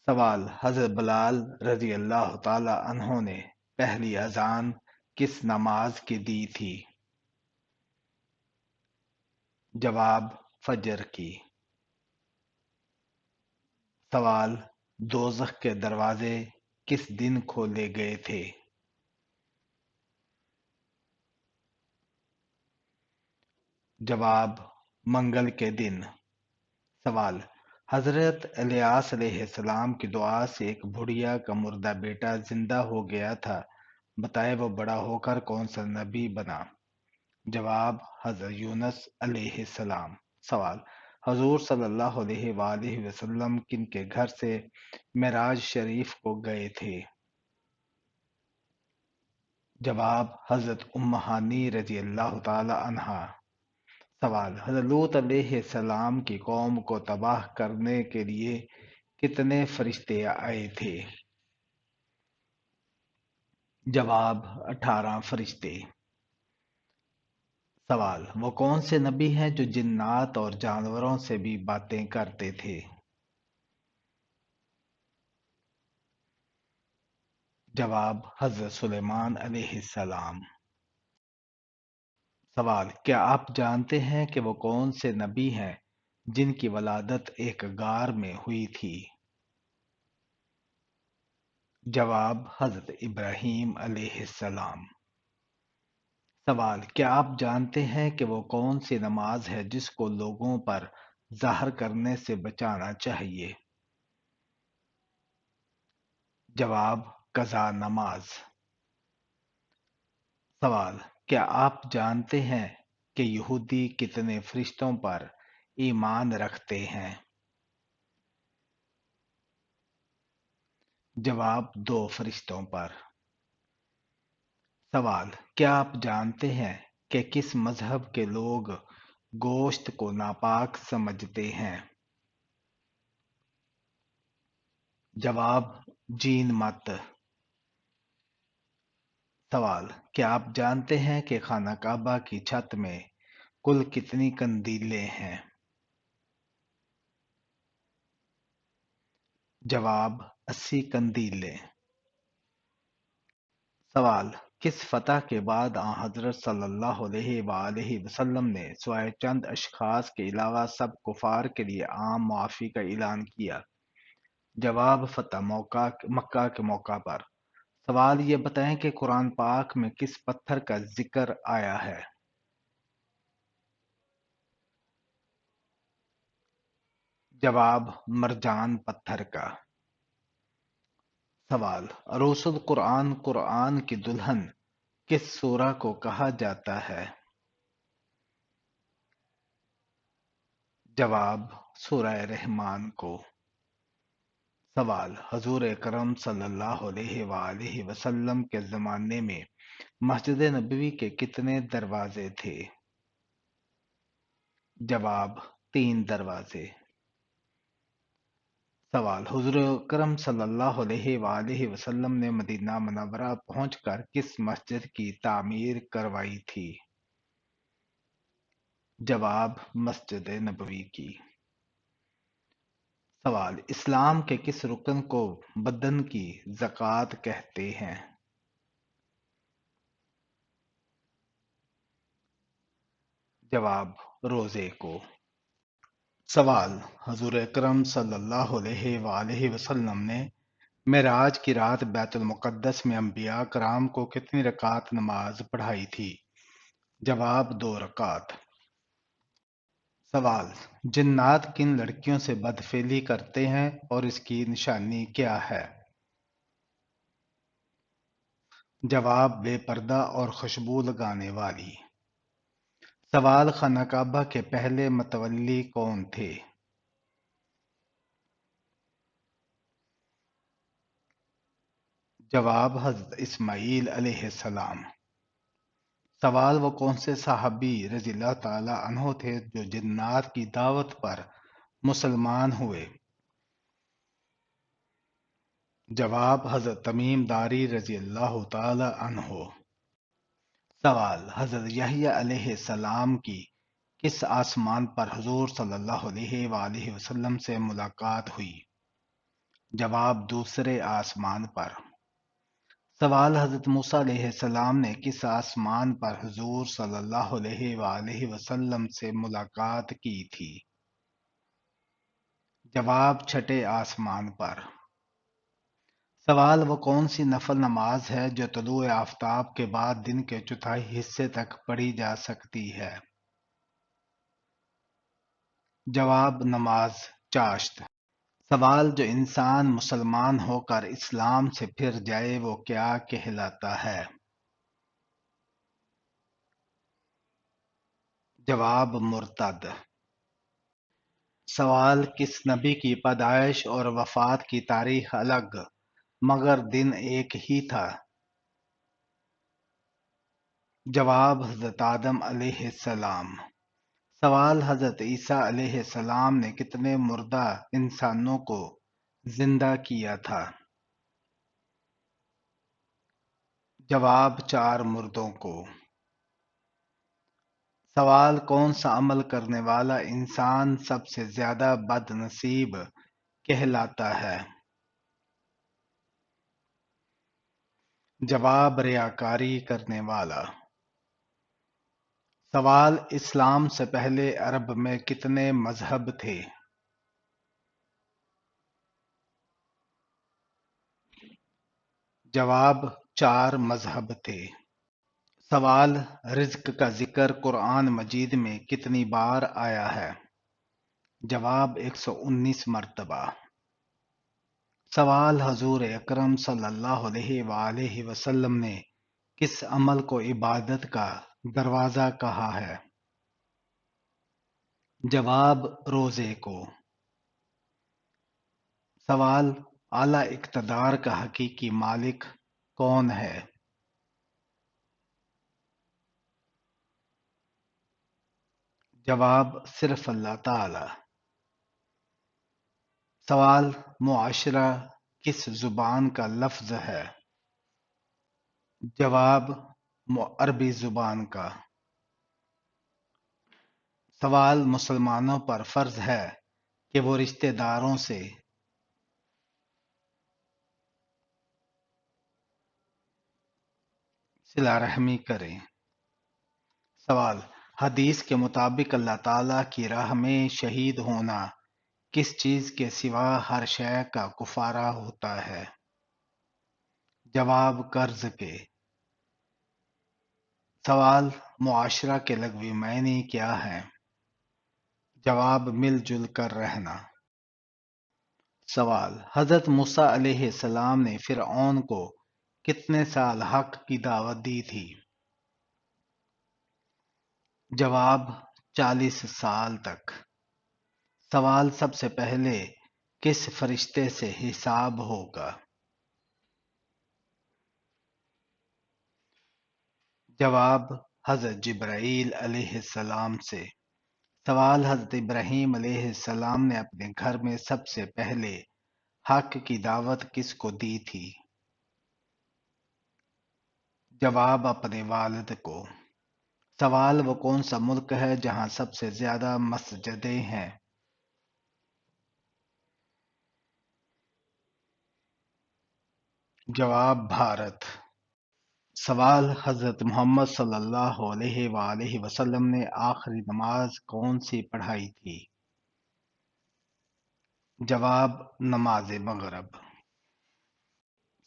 سوال: حضرت بلال رضی اللہ تعالی عنہ نے پہلی اذان کس نماز کی دی تھی؟ جواب: فجر کی۔ سوال: دوزخ کے دروازے کس دن کھولے گئے تھے؟ جواب: منگل کے دن۔ سوال: حضرت الیاس علیہ السلام کی دعا سے ایک بڑھیا کا مردہ بیٹا زندہ ہو گیا تھا، بتائے وہ بڑا ہو کر کون سا نبی بنا؟ جواب: حضرت یونس علیہ السلام۔ سوال: حضور صلی اللہ علیہ وآلہ وسلم کن کے گھر سے معراج شریف کو گئے تھے؟ جواب: حضرت ام ہانی رضی اللہ تعالی عنہا۔ سوال: حضرت لوط علیہ السلام کی قوم کو تباہ کرنے کے لیے کتنے فرشتے آئے تھے؟ جواب: 18 فرشتے۔ سوال: وہ کون سے نبی ہیں جو جنات اور جانوروں سے بھی باتیں کرتے تھے؟ جواب: حضرت سلیمان علیہ السلام۔ سوال: کیا آپ جانتے ہیں کہ وہ کون سے نبی ہیں جن کی ولادت ایک غار میں ہوئی تھی؟ جواب: حضرت ابراہیم علیہ السلام۔ سوال: کیا آپ جانتے ہیں کہ وہ کون سی نماز ہے جس کو لوگوں پر ظاہر کرنے سے بچانا چاہیے؟ جواب: قضا نماز۔ سوال: کیا آپ جانتے ہیں کہ یہودی کتنے فرشتوں پر ایمان رکھتے ہیں؟ جواب: 2 فرشتوں پر۔ سوال: کیا آپ جانتے ہیں کہ کس مذہب کے لوگ گوشت کو ناپاک سمجھتے ہیں؟ جواب: جین مت۔ سوال: کیا آپ جانتے ہیں کہ خانہ کعبہ کی چھت میں کل کتنی قندیلیں ہیں؟ جواب: 80 قندیلیں۔ سوال: کس فتح کے بعد آن حضرت صلی اللہ علیہ وآلہ وسلم نے سوائے چند اشخاص کے علاوہ سب کفار کے لیے عام معافی کا اعلان کیا؟ جواب: فتح مکہ کے موقع پر۔ سوال: یہ بتائیں کہ قرآن پاک میں کس پتھر کا ذکر آیا ہے؟ جواب: مرجان پتھر کا۔ سوال: عروس القرآن قرآن کی دلہن کس سورہ کو کہا جاتا ہے؟ جواب: سورہ رحمان کو۔ سوال: حضور اکرم صلی اللہ علیہ وآلہ وسلم کے زمانے میں مسجد نبوی کے کتنے دروازے تھے؟ جواب: 3 دروازے۔ سوال: حضور اکرم صلی اللہ علیہ وآلہ وسلم نے مدینہ منورہ پہنچ کر کس مسجد کی تعمیر کروائی تھی؟ جواب: مسجد نبوی کی۔ سوال: اسلام کے کس رکن کو بدن کی زکوٰۃ کہتے ہیں؟ جواب: روزے کو۔ سوال: حضور اکرم صلی اللہ علیہ وآلہ وسلم نے معراج کی رات بیت المقدس میں انبیاء کرام کو کتنی رکعت نماز پڑھائی تھی؟ جواب: 2 رکعت۔ سوال: جنات کن لڑکیوں سے بدفعلی کرتے ہیں اور اس کی نشانی کیا ہے؟ جواب: بے پردہ اور خوشبو لگانے والی۔ سوال: خانہ کعبہ کے پہلے متولی کون تھے؟ جواب: حضرت اسماعیل علیہ السلام۔ سوال: وہ کون سے صحابی رضی اللہ تعالی عنہ تھے جو جنات کی دعوت پر مسلمان ہوئے؟ جواب: حضرت تمیم داری رضی اللہ تعالی عنہ۔ سوال: حضرت یحییٰ علیہ السلام کی کس آسمان پر حضور صلی اللہ علیہ وآلہ وسلم سے ملاقات ہوئی؟ جواب دوسرے آسمان پر۔ سوال حضرت موسیٰ علیہ السلام نے کس آسمان پر حضور صلی اللہ علیہ وآلہ وسلم سے ملاقات کی تھی؟ جواب چھٹے آسمان پر۔ سوال وہ کون سی نفل نماز ہے جو طلوع آفتاب کے بعد دن کے چوتھائی حصے تک پڑھی جا سکتی ہے؟ جواب نماز چاشت۔ سوال جو انسان مسلمان ہو کر اسلام سے پھر جائے وہ کیا کہلاتا ہے؟ جواب مرتد۔ سوال کس نبی کی پیدائش اور وفات کی تاریخ الگ مگر دن ایک ہی تھا؟ جواب حضرت آدم علیہ السلام۔ سوال حضرت عیسیٰ علیہ السلام نے کتنے مردہ انسانوں کو زندہ کیا تھا؟ جواب 4 مردوں کو۔ سوال کون سا عمل کرنے والا انسان سب سے زیادہ بد نصیب کہلاتا ہے؟ جواب ریاکاری کرنے والا۔ سوال اسلام سے پہلے عرب میں کتنے مذہب تھے؟ جواب 4 مذہب تھے۔ سوال رزق کا ذکر قرآن مجید میں کتنی بار آیا ہے؟ جواب 119 مرتبہ۔ سوال حضور اکرم صلی اللہ علیہ وآلہ وسلم نے کس عمل کو عبادت کا دروازہ کہا ہے؟ جواب روزے کو۔ سوال اعلی اقتدار کا حقیقی مالک کون ہے؟ جواب صرف اللہ تعالی۔ سوال معاشرہ کس زبان کا لفظ ہے؟ جواب عربی زبان کا۔ سوال مسلمانوں پر فرض ہے کہ وہ رشتہ داروں سے صلہ رحمی کریں۔ سوال حدیث کے مطابق اللہ تعالیٰ کی راہ میں شہید ہونا کس چیز کے سوا ہر شے کا کفارہ ہوتا ہے؟ جواب قرض کے۔ سوال معاشرہ کے لغوی معنی کیا ہے؟ جواب مل جل کر رہنا۔ سوال حضرت موسیٰ علیہ السلام نے فرعون کو کتنے سال حق کی دعوت دی تھی؟ جواب 40 سال تک۔ سوال سب سے پہلے کس فرشتے سے حساب ہوگا؟ جواب حضرت جبرائیل علیہ السلام سے۔ سوال حضرت ابراہیم علیہ السلام نے اپنے گھر میں سب سے پہلے حق کی دعوت کس کو دی تھی؟ جواب اپنے والد کو۔ سوال وہ کون سا ملک ہے جہاں سب سے زیادہ مسجدیں ہیں؟ جواب بھارت۔ سوال حضرت محمد صلی اللہ علیہ وآلہ وسلم نے آخری نماز کون سی پڑھائی تھی؟ جواب نماز مغرب۔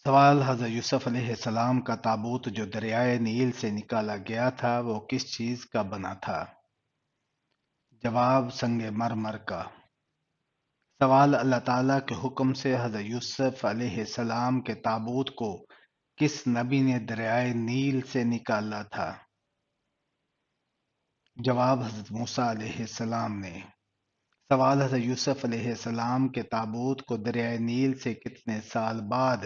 سوال حضرت یوسف علیہ السلام کا تابوت جو دریائے نیل سے نکالا گیا تھا وہ کس چیز کا بنا تھا؟ جواب سنگ مرمر کا۔ سوال اللہ تعالیٰ کے حکم سے حضرت یوسف علیہ السلام کے تابوت کو کس نبی نے دریائے نیل سے نکالا تھا؟ جواب حضرت موسیٰ علیہ السلام نے۔ سوال حضرت یوسف علیہ السلام کے تابوت کو دریائے نیل سے کتنے سال بعد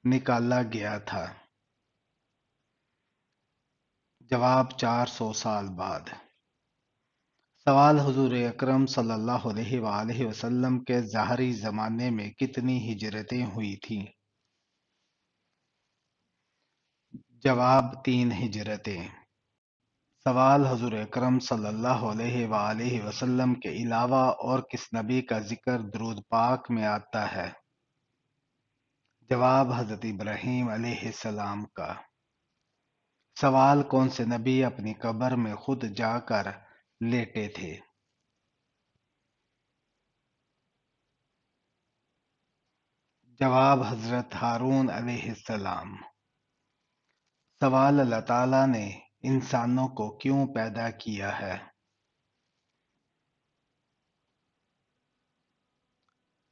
نکالا گیا تھا؟ جواب 400 سال بعد۔ سوال حضور اکرم صلی اللہ علیہ وآلہ وسلم کے ظاہری زمانے میں کتنی ہجرتیں ہوئی تھیں؟ جواب 3 ہجرتیں۔ سوال حضور اکرم صلی اللہ علیہ وآلہ وسلم کے علاوہ اور کس نبی کا ذکر درود پاک میں آتا ہے؟ جواب حضرت ابراہیم علیہ السلام کا۔ سوال کون سے نبی اپنی قبر میں خود جا کر لیٹے تھے؟ جواب حضرت ہارون علیہ السلام۔ سوال اللہ تعالیٰ نے انسانوں کو کیوں پیدا کیا ہے؟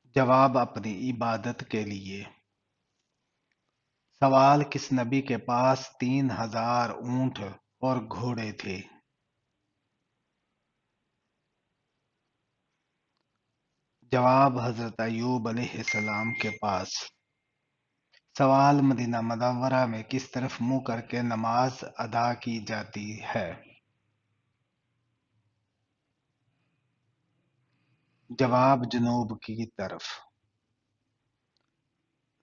جواب اپنی عبادت کے لیے۔ سوال کس نبی کے پاس 3000 اونٹ اور گھوڑے تھے؟ جواب حضرت ایوب علیہ السلام کے پاس۔ سوال مدینہ منورہ میں کس طرف منہ کر کے نماز ادا کی جاتی ہے؟ جواب جنوب کی طرف۔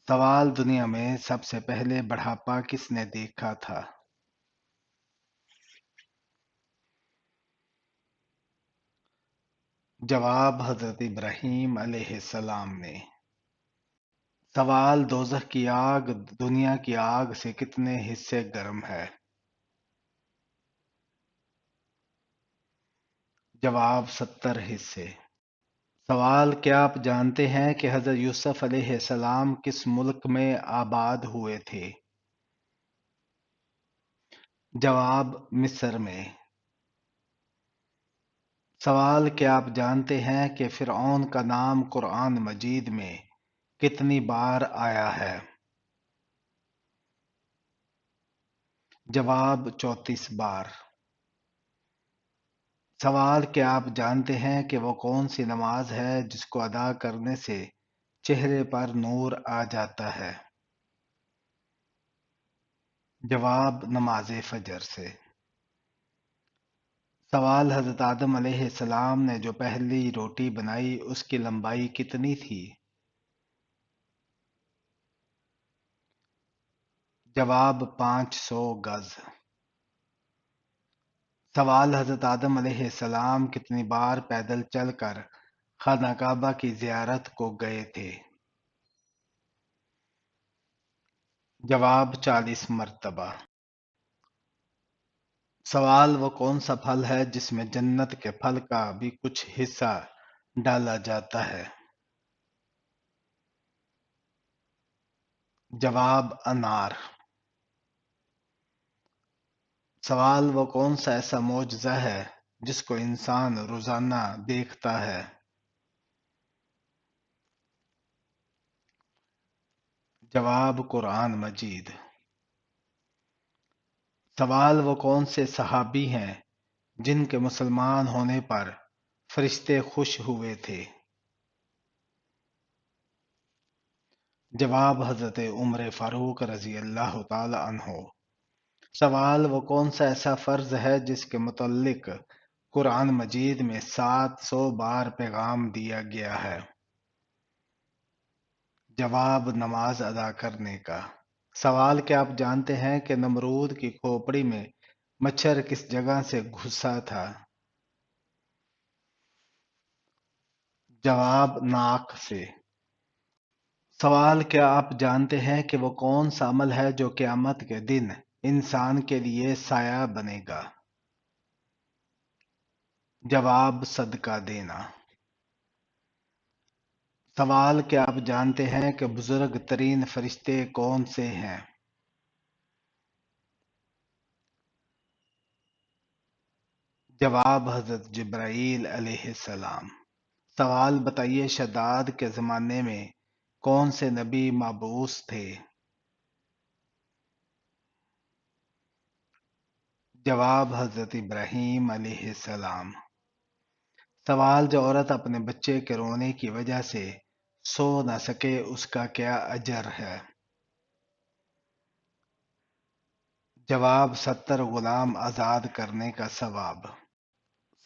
سوال دنیا میں سب سے پہلے بڑھاپا کس نے دیکھا تھا؟ جواب حضرت ابراہیم علیہ السلام نے۔ سوال دوزخ کی آگ دنیا کی آگ سے کتنے حصے گرم ہے؟ جواب 70 حصے۔ سوال کیا آپ جانتے ہیں کہ حضرت یوسف علیہ السلام کس ملک میں آباد ہوئے تھے؟ جواب مصر میں۔ سوال کیا آپ جانتے ہیں کہ فرعون کا نام قرآن مجید میں کتنی بار آیا ہے؟ جواب 34 بار۔ سوال کیا آپ جانتے ہیں کہ وہ کون سی نماز ہے جس کو ادا کرنے سے چہرے پر نور آ جاتا ہے؟ جواب نماز فجر سے۔ سوال حضرت آدم علیہ السلام نے جو پہلی روٹی بنائی اس کی لمبائی کتنی تھی؟ جواب 500 گز۔ سوال حضرت آدم علیہ السلام کتنی بار پیدل چل کر خانہ کعبہ کی زیارت کو گئے تھے؟ جواب 40 مرتبہ۔ سوال وہ کون سا پھل ہے جس میں جنت کے پھل کا بھی کچھ حصہ ڈالا جاتا ہے؟ جواب انار۔ سوال وہ کون سا ایسا معجزہ ہے جس کو انسان روزانہ دیکھتا ہے؟ جواب قرآن مجید۔ سوال وہ کون سے صحابی ہیں جن کے مسلمان ہونے پر فرشتے خوش ہوئے تھے؟ جواب حضرت عمر فاروق رضی اللہ تعالی عنہ۔ سوال وہ کون سا ایسا فرض ہے جس کے متعلق قرآن مجید میں 700 بار پیغام دیا گیا ہے؟ جواب نماز ادا کرنے کا۔ سوال کیا آپ جانتے ہیں کہ نمرود کی کھوپڑی میں مچھر کس جگہ سے گھسا تھا؟ جواب ناک سے۔ سوال کیا آپ جانتے ہیں کہ وہ کون سا عمل ہے جو قیامت کے دن انسان کے لیے سایہ بنے گا؟ جواب صدقہ دینا۔ سوال کیا آپ جانتے ہیں کہ بزرگ ترین فرشتے کون سے ہیں؟ جواب حضرت جبرائیل علیہ السلام۔ سوال بتائیے شداد کے زمانے میں کون سے نبی مبعوث تھے؟ جواب حضرت ابراہیم علیہ السلام۔ سوال جو عورت اپنے بچے کے رونے کی وجہ سے سو نہ سکے اس کا کیا اجر ہے؟ جواب 70 غلام آزاد کرنے کا ثواب۔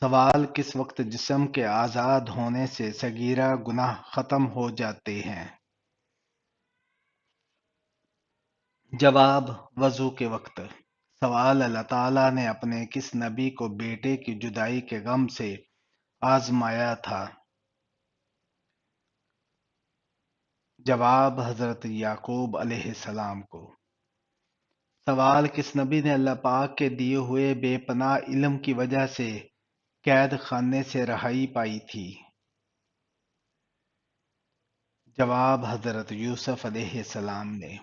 سوال کس وقت جسم کے آزاد ہونے سے صغیرہ گناہ ختم ہو جاتے ہیں؟ جواب وضو کے وقت۔ سوال اللہ تعالیٰ نے اپنے کس نبی کو بیٹے کی جدائی کے غم سے آزمایا تھا؟ جواب حضرت یعقوب علیہ السلام کو۔ سوال، کس نبی نے اللہ پاک کے دیے ہوئے بے پناہ علم کی وجہ سے قید خانے سے رہائی پائی تھی؟ جواب حضرت یوسف علیہ السلام نے۔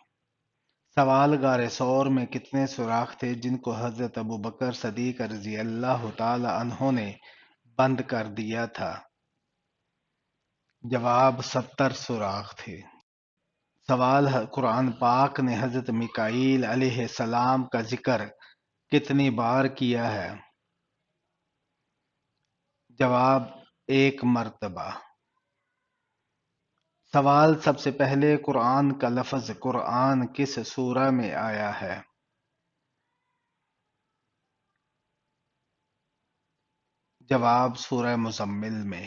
سوال، غار ثور میں کتنے سوراخ تھے جن کو حضرت ابوبکر صدیق رضی اللہ تعالی عنہ نے بند کر دیا تھا؟ جواب 70 سوراخ تھے۔ سوال، قرآن پاک نے حضرت میکائیل علیہ السلام کا ذکر کتنی بار کیا ہے؟ جواب 1 مرتبہ۔ سوال، سب سے پہلے قرآن کا لفظ قرآن کس سورہ میں آیا ہے؟ جواب سورہ مزمل میں۔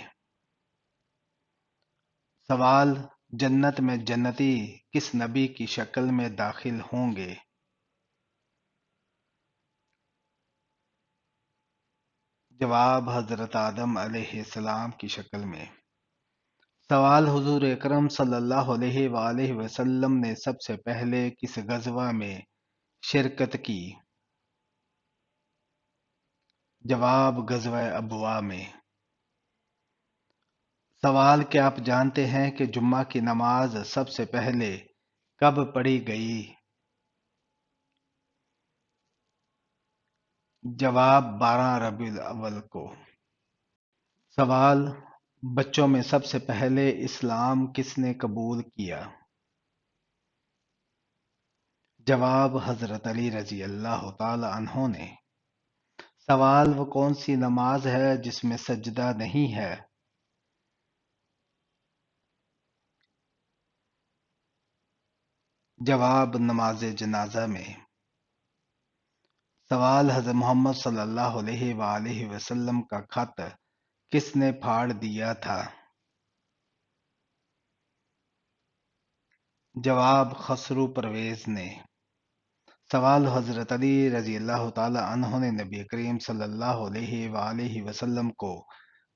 سوال، جنت میں جنتی کس نبی کی شکل میں داخل ہوں گے؟ جواب حضرت آدم علیہ السلام کی شکل میں۔ سوال، حضور اکرم صلی اللہ علیہ وآلہ وسلم نے سب سے پہلے کس غزوہ میں شرکت کی؟ جواب غزوہ ابوا میں۔ سوال، کیا آپ جانتے ہیں کہ جمعہ کی نماز سب سے پہلے کب پڑھی گئی؟ جواب 12 ربیع الاول کو۔ سوال، بچوں میں سب سے پہلے اسلام کس نے قبول کیا؟ جواب حضرت علی رضی اللہ تعالی عنہ نے۔ سوال، وہ کون سی نماز ہے جس میں سجدہ نہیں ہے؟ جواب نماز جنازہ میں۔ سوال، حضرت محمد صلی اللہ علیہ وآلہ وسلم کا خط کس نے پھاڑ دیا تھا؟ جواب خسرو پرویز نے۔ سوال، حضرت علی رضی اللہ تعالی عنہ نے نبی کریم صلی اللہ علیہ وآلہ وسلم کو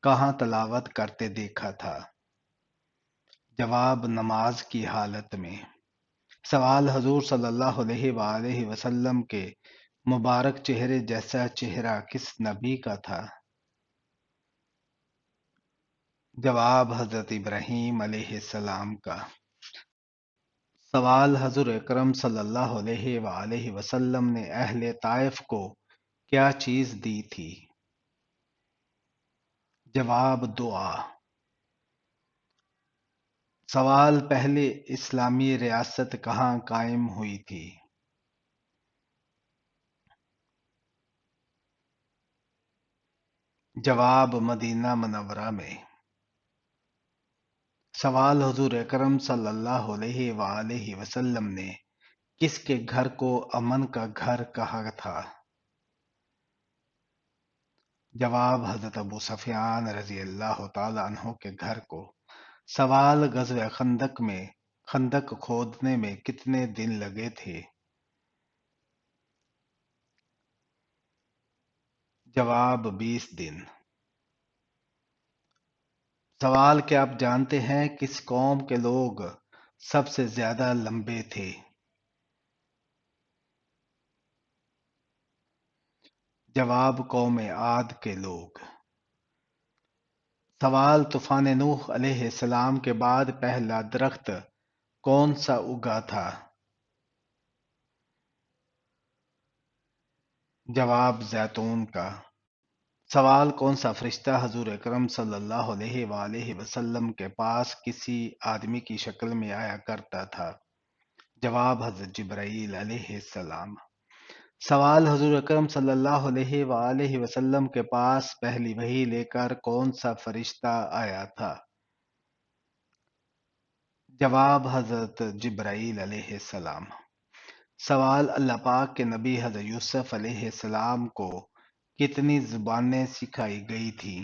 کہاں تلاوت کرتے دیکھا تھا؟ جواب نماز کی حالت میں۔ سوال، حضور صلی اللہ علیہ وآلہ وسلم کے مبارک چہرے جیسا چہرہ کس نبی کا تھا؟ جواب حضرت ابراہیم علیہ السلام کا۔ سوال، حضور اکرم صلی اللہ علیہ وآلہ وسلم نے اہل طائف کو کیا چیز دی تھی؟ جواب دعا۔ سوال، پہلی اسلامی ریاست کہاں قائم ہوئی تھی؟ جواب مدینہ منورہ میں۔ سوال، حضور اکرم صلی اللہ علیہ وآلہ وسلم نے کس کے گھر کو امن کا گھر کہا تھا؟ جواب حضرت ابو سفیان رضی اللہ تعالی عنہ کے گھر کو۔ سوال، غزوہ خندق میں خندق کھودنے میں کتنے دن لگے تھے؟ جواب 20 دن۔ سوال، کیا آپ جانتے ہیں کس قوم کے لوگ سب سے زیادہ لمبے تھے؟ جواب قوم عاد کے لوگ۔ سوال، طوفان نوح علیہ السلام کے بعد پہلا درخت کون سا اگا تھا؟ جواب زیتون کا۔ سوال، کون سا فرشتہ حضور اکرم صلی اللہ علیہ وآلہ وسلم کے پاس کسی آدمی کی شکل میں آیا کرتا تھا؟ جواب حضرت جبرائیل علیہ السلام۔ سوال، حضور اکرم صلی اللہ علیہ وآلہ وسلم کے پاس پہلی وحی لے کر کون سا فرشتہ آیا تھا؟ جواب حضرت جبرائیل علیہ السلام۔ سوال، اللہ پاک کے نبی حضرت یوسف علیہ السلام کو کتنی زبانیں سکھائی گئی تھیں؟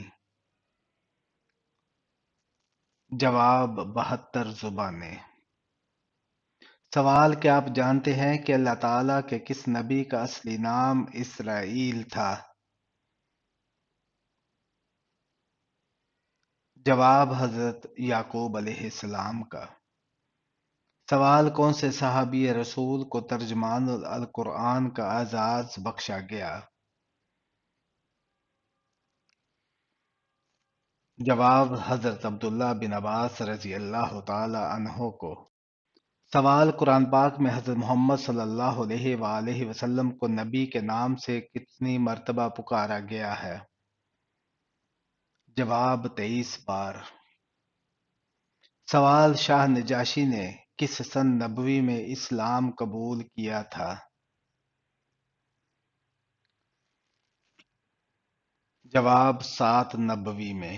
جواب 72 زبانیں۔ سوال، کیا آپ جانتے ہیں کہ اللہ تعالیٰ کے کس نبی کا اصلی نام اسرائیل تھا؟ جواب حضرت یعقوب علیہ السلام کا۔ سوال: کون سے صحابی رسول کو ترجمان القرآن کا اعزاز بخشا گیا؟ جواب: حضرت عبداللہ بن عباس رضی اللہ تعالی عنہ کو۔ سوال: قرآن پاک میں حضرت محمد صلی اللہ علیہ وآلہ وسلم کو نبی کے نام سے کتنی مرتبہ پکارا گیا ہے؟ جواب: 23 بار۔ سوال: شاہ نجاشی نے کس سن نبوی میں اسلام قبول کیا تھا؟ جواب: 7 نبوی میں۔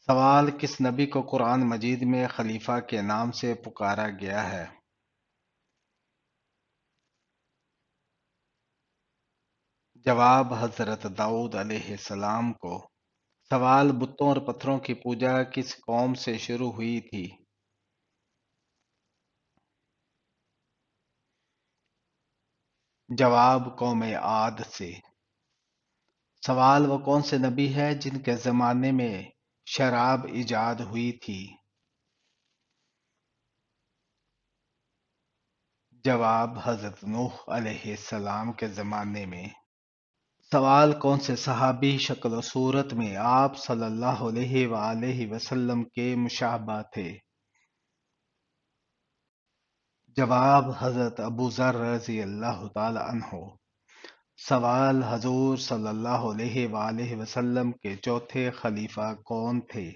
سوال: کس نبی کو قرآن مجید میں خلیفہ کے نام سے پکارا گیا ہے؟ جواب: حضرت داؤد علیہ السلام کو۔ سوال: بتوں اور پتھروں کی پوجا کس قوم سے شروع ہوئی تھی؟ جواب: قوم عاد سے۔ سوال: وہ کون سے نبی ہے جن کے زمانے میں شراب ایجاد ہوئی تھی؟ جواب: حضرت نوح علیہ السلام کے زمانے میں۔ سوال: کون سے صحابی شکل و صورت میں آپ صلی اللہ علیہ وآلہ وسلم کے مشابہ تھے؟ جواب: حضرت ابو ذر رضی اللہ تعالی عنہ۔ سوال: حضور صلی اللہ علیہ وآلہ وسلم کے چوتھے خلیفہ کون تھے؟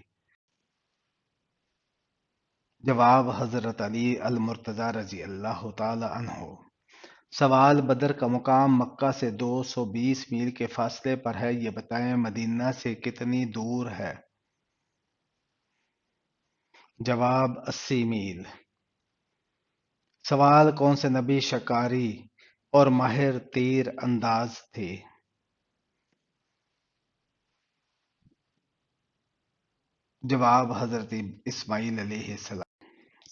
جواب: حضرت علی المرتضی رضی اللہ تعالی عنہ۔ سوال: بدر کا مقام مکہ سے 220 میل کے فاصلے پر ہے، یہ بتائیں مدینہ سے کتنی دور ہے؟ جواب: 80 میل۔ سوال: کون سے نبی شکاری اور ماہر تیر انداز تھے؟ جواب: حضرت اسماعیل علیہ السلام۔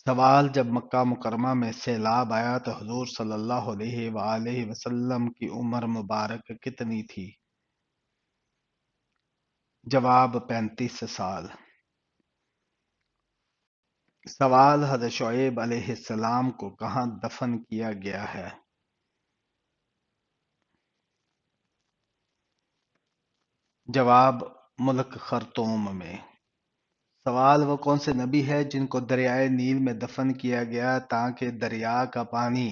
سوال: جب مکہ مکرمہ میں سیلاب آیا تو حضور صلی اللہ علیہ وآلہ وسلم کی عمر مبارک کتنی تھی؟ جواب: 35 سال۔ سوال: حضرت شعیب علیہ السلام کو کہاں دفن کیا گیا ہے؟ جواب: ملک خرطوم میں۔ سوال: وہ کون سے نبی ہے جن کو دریائے نیل میں دفن کیا گیا تاکہ دریا کا پانی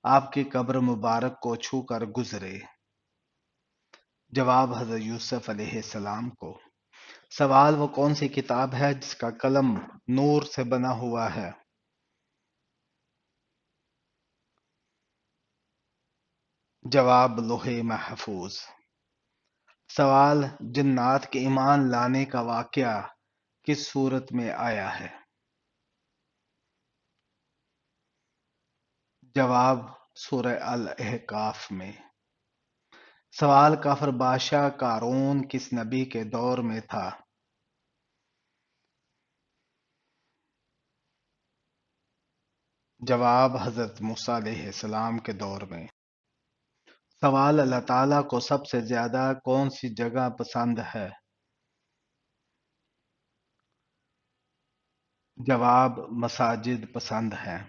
آپ کی قبر مبارک کو چھو کر گزرے؟ جواب: حضرت یوسف علیہ السلام کو۔ سوال: وہ کون سی کتاب ہے جس کا قلم نور سے بنا ہوا ہے؟ جواب: لوح محفوظ۔ سوال: جنات کے ایمان لانے کا واقعہ کس صورت میں آیا ہے؟ جواب: سورہ الاحقاف میں۔ سوال: کافر بادشاہ قارون کس نبی کے دور میں تھا؟ جواب: حضرت موسیٰ علیہ السلام کے دور میں۔ سوال: اللہ تعالیٰ کو سب سے زیادہ کون سی جگہ پسند ہے؟ جواب: مساجد پسند ہیں۔